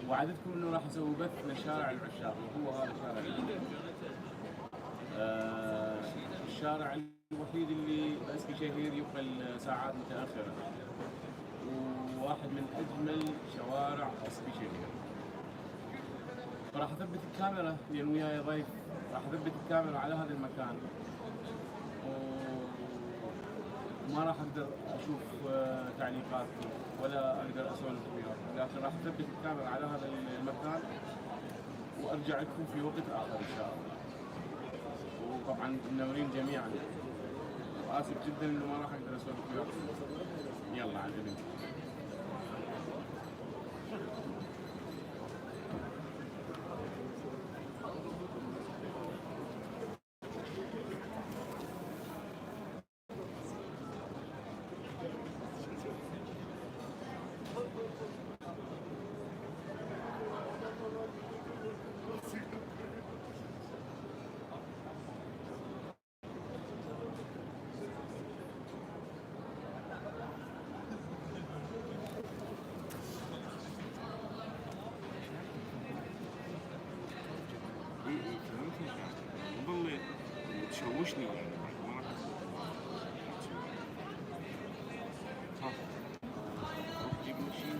وعدتكم انه راح اسوي بث لشارع العشاق، وهو هذا شارع الشارع الوحيد اللي باسكي شهير يبقى الساعات متاخره، وواحد من اجمل شوارع اسكي شهير. فراح اثبت الكاميرا لان وياي ضيف، راح اثبت الكاميرا على هذا المكان وما راح اقدر اشوف تعليقاتكم ولا اقدر اسولف وياكم، لكن راح اثبت الكاميرا على هذا المكان وارجع لكم في وقت اخر ان شاء الله. وطبعا منورين جميعا، واسف جدا انه ما راح اقدر اسولف وياكم. يلا على الاذن. تشوشني يعني جيب مشين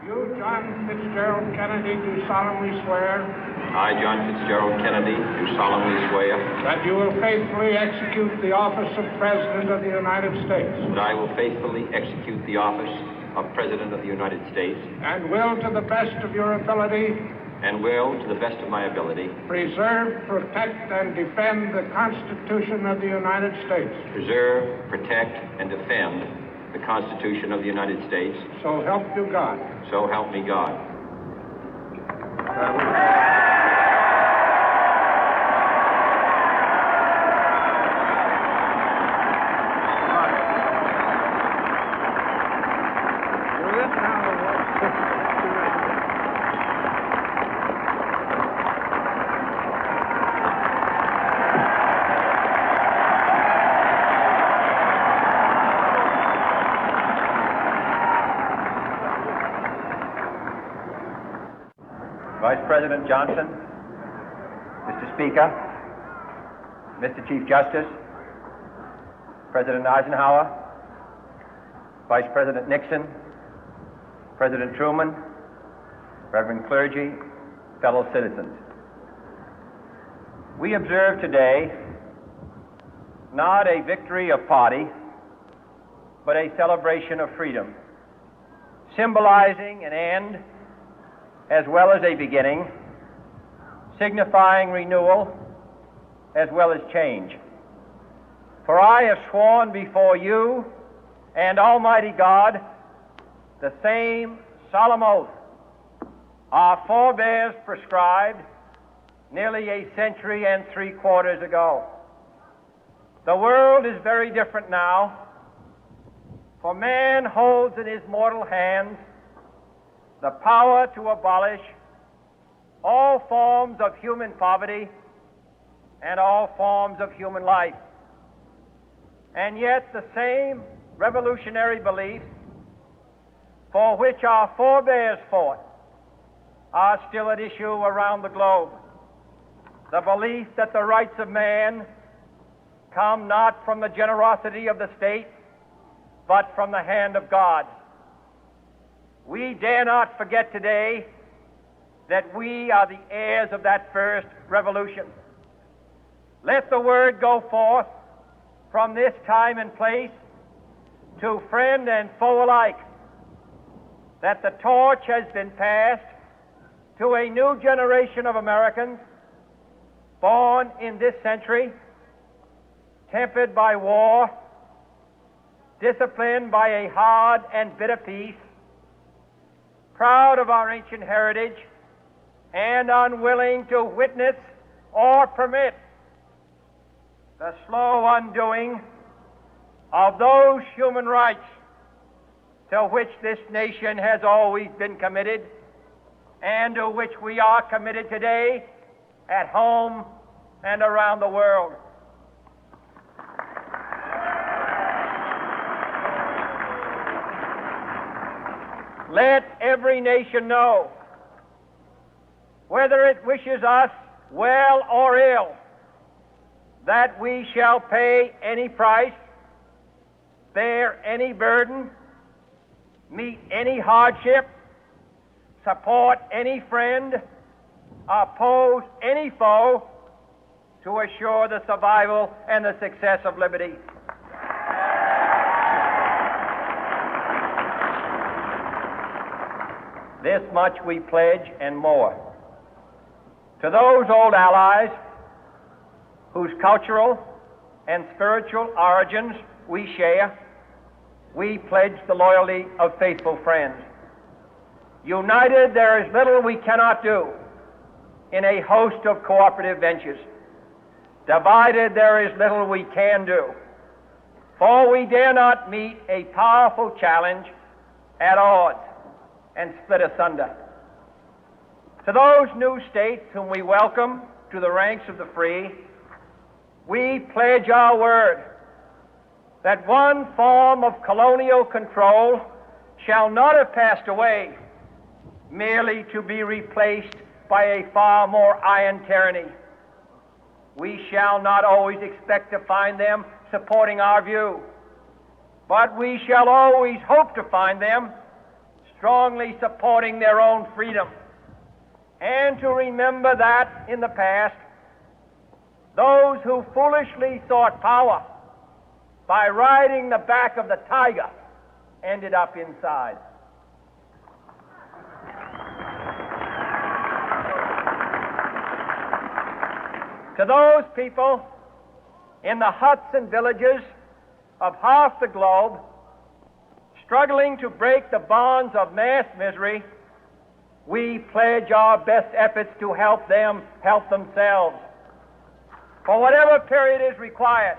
You, John Fitzgerald Kennedy, do solemnly swear. I, John Fitzgerald Kennedy, do solemnly swear. That you will faithfully execute the office of President of the United States. That I will faithfully execute the office of President of the United States. And will, to the best of your ability. And will, to the best of my ability. Preserve, protect, and defend the Constitution of the United States. Preserve, protect, and defend the Constitution of the United States. So help you God. So help me God. Vice President Johnson, Mr. Speaker, Mr. Chief Justice, President Eisenhower, Vice President Nixon, President Truman, Reverend clergy, fellow citizens. We observe today not a victory of party, but a celebration of freedom, symbolizing an end as well as a beginning, signifying renewal as well as change. For I have sworn before you and Almighty God the same solemn oath our forebears prescribed nearly a century and 3/4 ago. The world is very different now, for man holds in his mortal hands the power to abolish all forms of human poverty and all forms of human life. And yet the same revolutionary beliefs for which our forebears fought are still at issue around the globe. The belief that the rights of man come not from the generosity of the state, but from the hand of God. We dare not forget today that we are the heirs of that first revolution. Let the word go forth from this time and place to friend and foe alike that the torch has been passed to a new generation of Americans born in this century, tempered by war, disciplined by a hard and bitter peace, proud of our ancient heritage, and unwilling to witness or permit the slow undoing of those human rights to which this nation has always been committed and to which we are committed today at home and around the world. Let every nation know, whether it wishes us well or ill, that we shall pay any price, bear any burden, meet any hardship, support any friend, oppose any foe to assure the survival and the success of liberty. This much we pledge and more. To those old allies whose cultural and spiritual origins we share, we pledge the loyalty of faithful friends. United, there is little we cannot do in a host of cooperative ventures. Divided, there is little we can do, for we dare not meet a powerful challenge at odds and split asunder. To those new states whom we welcome to the ranks of the free, we pledge our word that one form of colonial control shall not have passed away, merely to be replaced by a far more iron tyranny. We shall not always expect to find them supporting our view, but we shall always hope to find them strongly supporting their own freedom, and to remember that in the past, those who foolishly sought power by riding the back of the tiger ended up inside. To those people in the huts and villages of half the globe struggling to break the bonds of mass misery, we pledge our best efforts to help them help themselves for whatever period is required,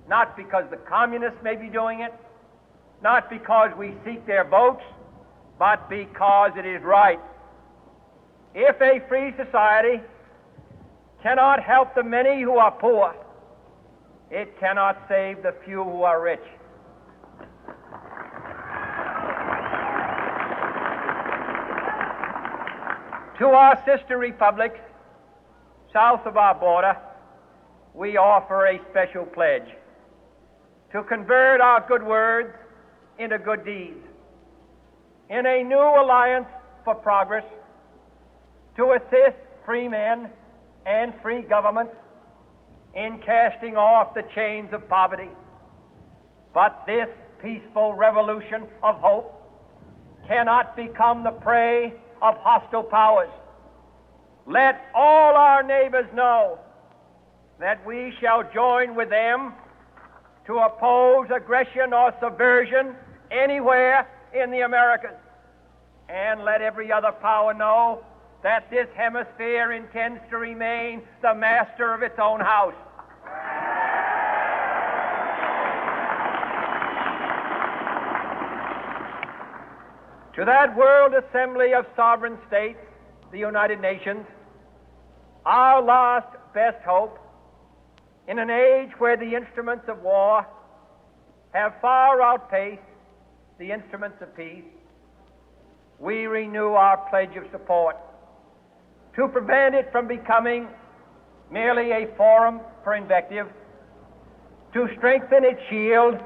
not because the communists may be doing it, not because we seek their votes, but because it is right. If a free society cannot help the many who are poor, it cannot save the few who are rich. To our sister republics south of our border, we offer a special pledge to convert our good words into good deeds, in a new alliance for progress, to assist free men and free governments in casting off the chains of poverty. But this peaceful revolution of hope cannot become the prey of hostile powers. Let all our neighbors know that we shall join with them to oppose aggression or subversion anywhere in the Americas. And let every other power know that this hemisphere intends to remain the master of its own house. To that World Assembly of Sovereign States, the United Nations, our last best hope, in an age where the instruments of war have far outpaced the instruments of peace, we renew our pledge of support to prevent it from becoming merely a forum for invective, to strengthen its shield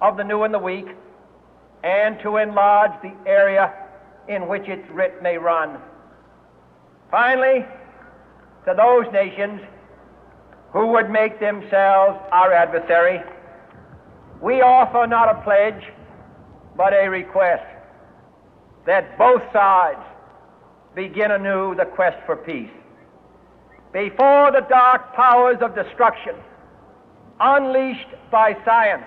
of the new and the weak, and to enlarge the area in which its writ may run. Finally, to those nations who would make themselves our adversary, we offer not a pledge, but a request that both sides begin anew the quest for peace. Before the dark powers of destruction, unleashed by science,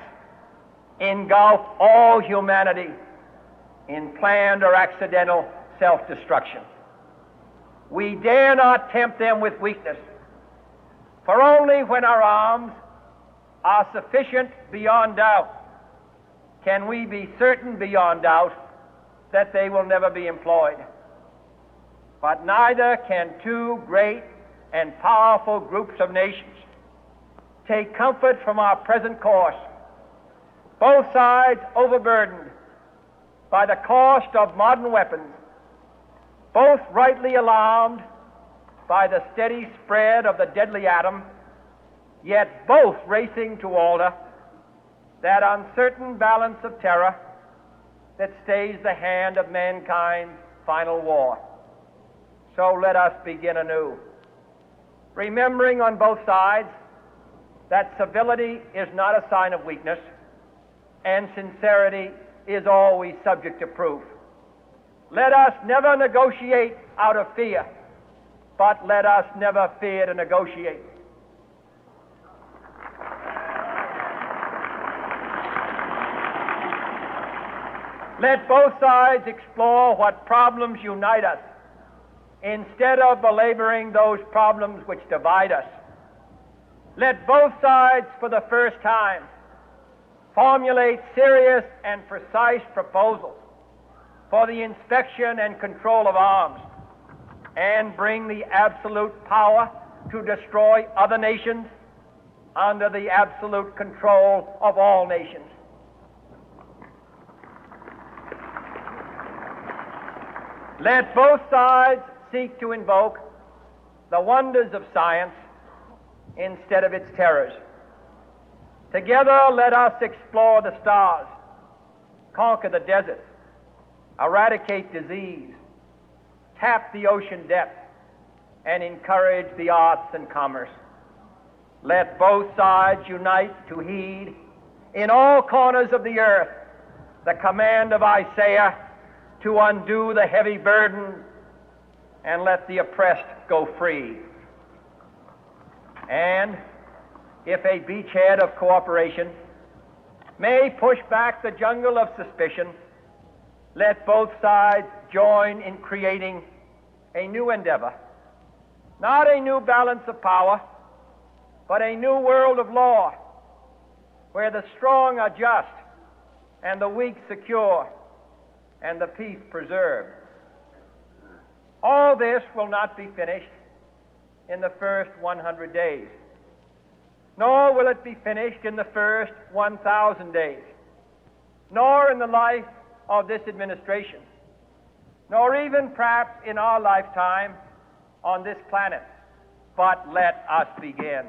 engulf all humanity in planned or accidental self-destruction, we dare not tempt them with weakness, for only when our arms are sufficient beyond doubt can we be certain beyond doubt that they will never be employed. But neither can two great and powerful groups of nations take comfort from our present course, both sides overburdened by the cost of modern weapons, both rightly alarmed by the steady spread of the deadly atom, yet both racing to alter that uncertain balance of terror that stays the hand of mankind's final war. So let us begin anew, remembering on both sides that civility is not a sign of weakness, and sincerity is always subject to proof. Let us never negotiate out of fear, but let us never fear to negotiate. Let both sides explore what problems unite us, instead of belaboring those problems which divide us. Let both sides, for the first time, formulate serious and precise proposals for the inspection and control of arms, and bring the absolute power to destroy other nations under the absolute control of all nations. Let both sides seek to invoke the wonders of science instead of its terrors. Together, let us explore the stars, conquer the deserts, eradicate disease, tap the ocean depths, and encourage the arts and commerce. Let both sides unite to heed in all corners of the earth the command of Isaiah to undo the heavy burden and let the oppressed go free. And if a beachhead of cooperation may push back the jungle of suspicion, let both sides join in creating a new endeavor, not a new balance of power, but a new world of law, where the strong are just and the weak secure and the peace preserved. All this will not be finished in the first 100 days, nor will it be finished in the first 1,000 days, nor in the life of this administration. nor even perhaps in our lifetime on this planet. But let us begin.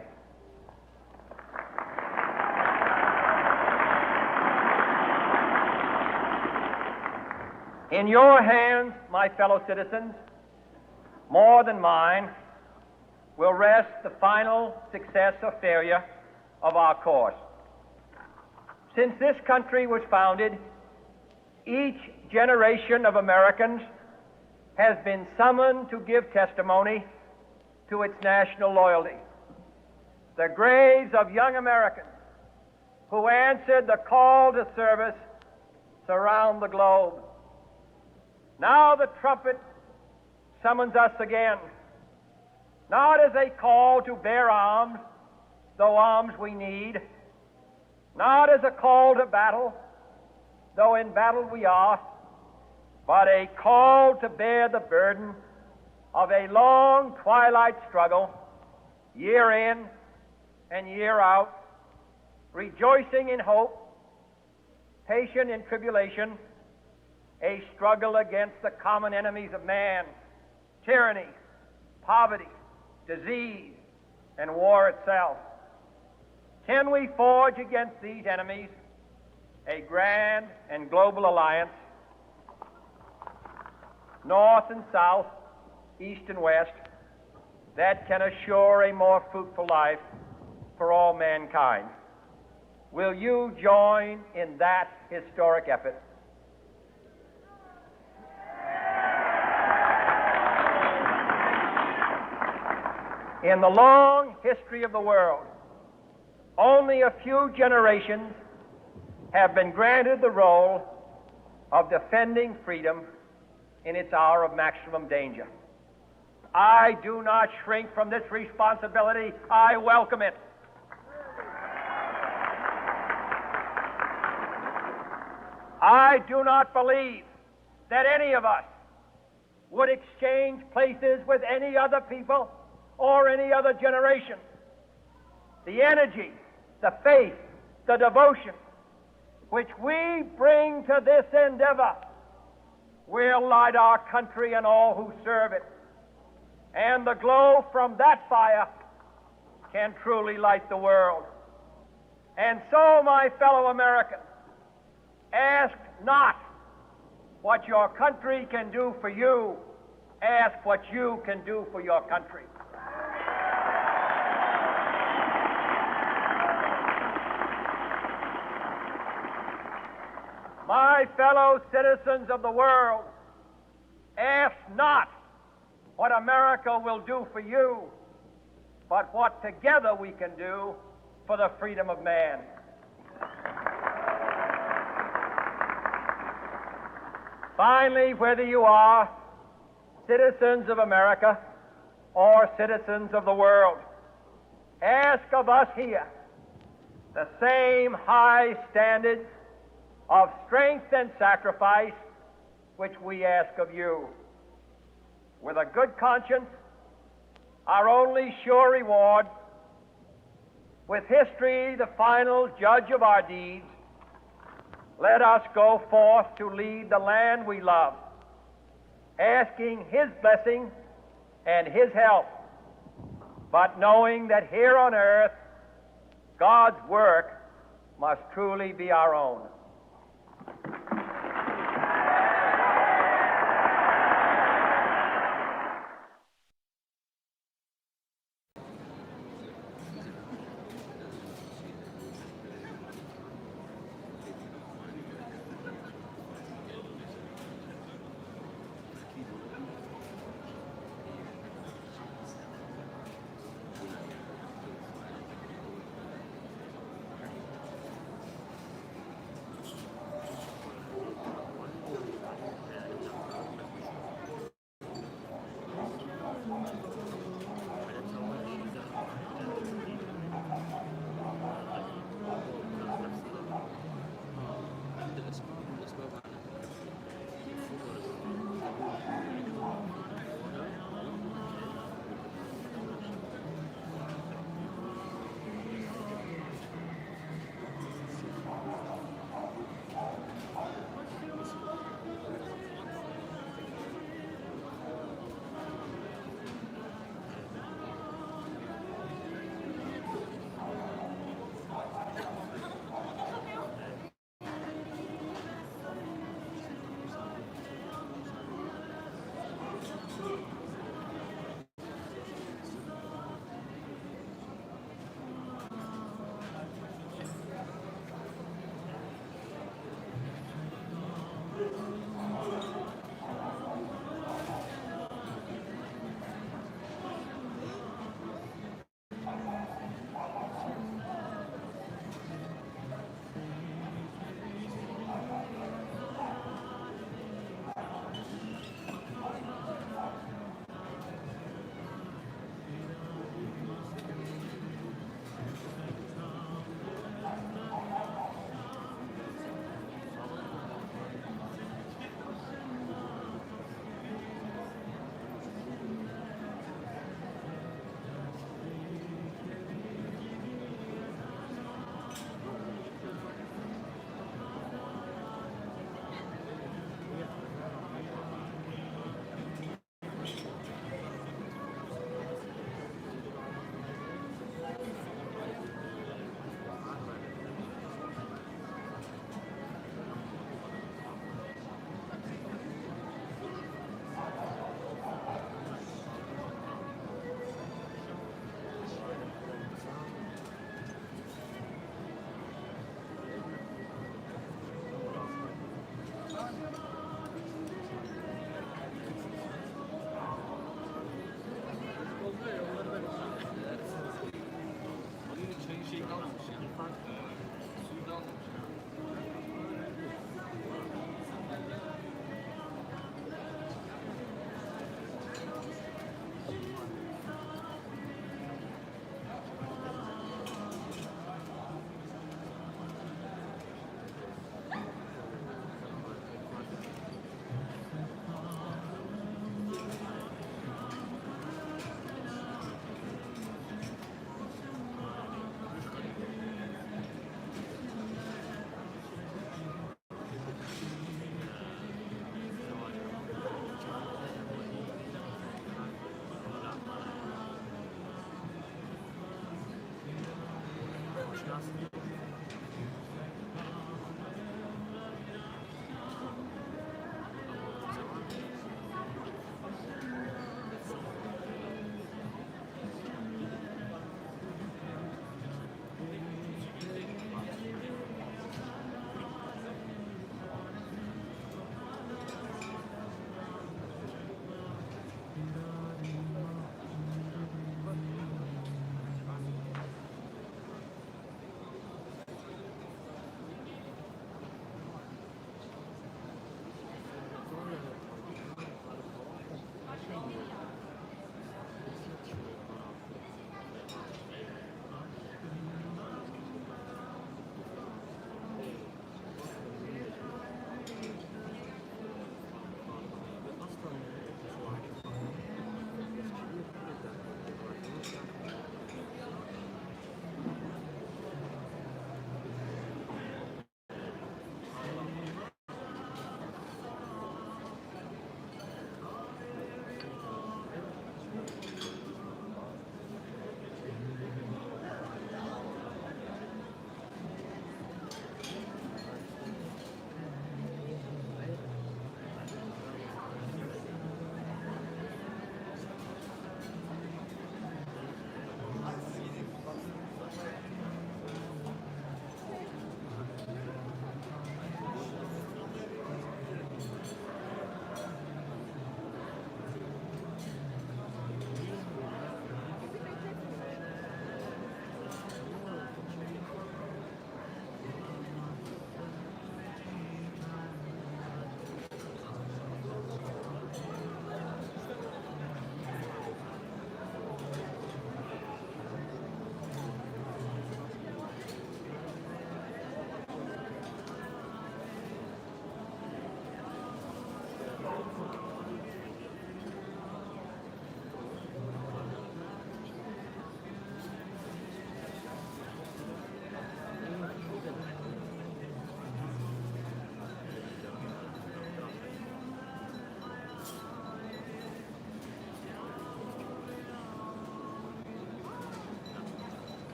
In your hands, my fellow citizens, more than mine, will rest the final success or failure of our course. Since this country was founded, each generation of Americans has been summoned to give testimony to its national loyalty. The graves of young Americans who answered the call to service surround the globe. Now the trumpet summons us again, not as a call to bear arms, though arms we need, not as a call to battle, though in battle we are, but a call to bear the burden of a long twilight struggle, year in and year out, rejoicing in hope, patient in tribulation, a struggle against the common enemies of man, tyranny, poverty, disease, and war itself. Can we forge against these enemies a grand and global alliance, north and south, east and west, that can assure a more fruitful life for all mankind? Will you join in that historic effort? In the long history of the world, only a few generations have been granted the role of defending freedom in its hour of maximum danger. I do not shrink from this responsibility. I welcome it. I do not believe that any of us would exchange places with any other people or any other generation. The energy, the faith, the devotion which we bring to this endeavor will light our country and all who serve it. And the glow from that fire can truly light the world. And so, my fellow Americans, ask not what your country can do for you, ask what you can do for your country. My fellow citizens of the world, ask not what America will do for you, but what together we can do for the freedom of man. Finally, whether you are citizens of America or citizens of the world, ask of us here the same high standards of strength and sacrifice which we ask of you. With a good conscience, our only sure reward, with history the final judge of our deeds, let us go forth to lead the land we love, asking His blessing and His help, but knowing that here on earth, God's work must truly be our own.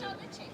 شغلتي.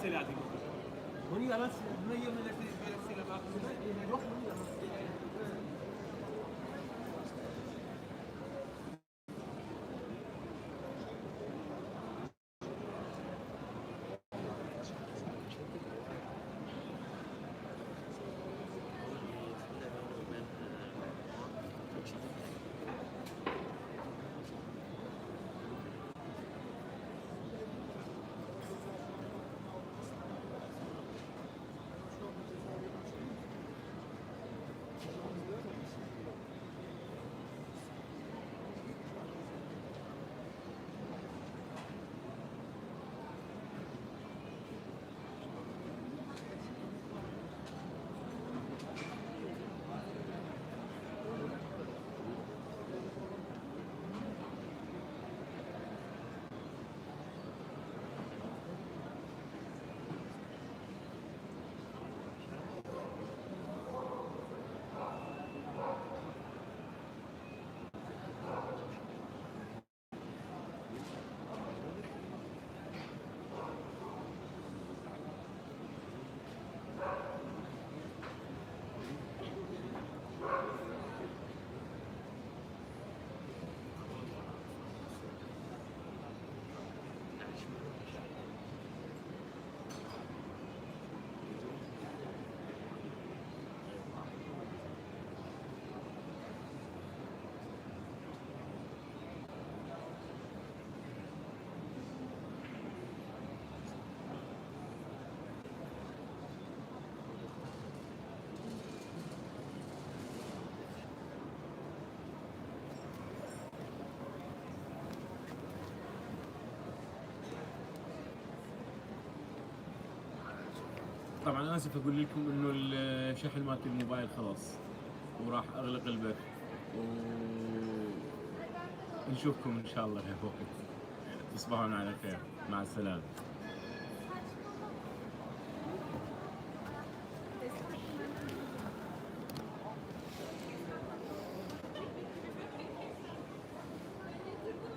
السلة هذه هوني بس بنية من السلة باخذها يروح هوني طبعا اسف اقول لكم انه الشحن مالت الموبايل خلاص وراح اغلق البث ونشوفكم ان شاء الله في وقت. تصبحون على خير، مع السلامه.